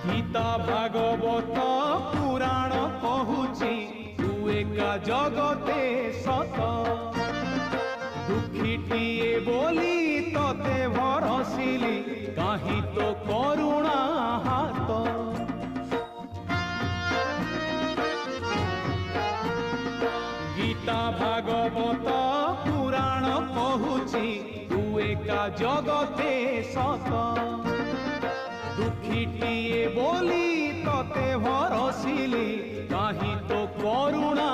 गीता भागवत पुराण कहूची तू एका जगते सत दुखीटिए बोली तते भरसिली काहि तो करुणा हाथ गीता भागवत पुराण कहूची तू एका जगते सत दुखीटिए बोली तते भरसिली काहि तो करुणा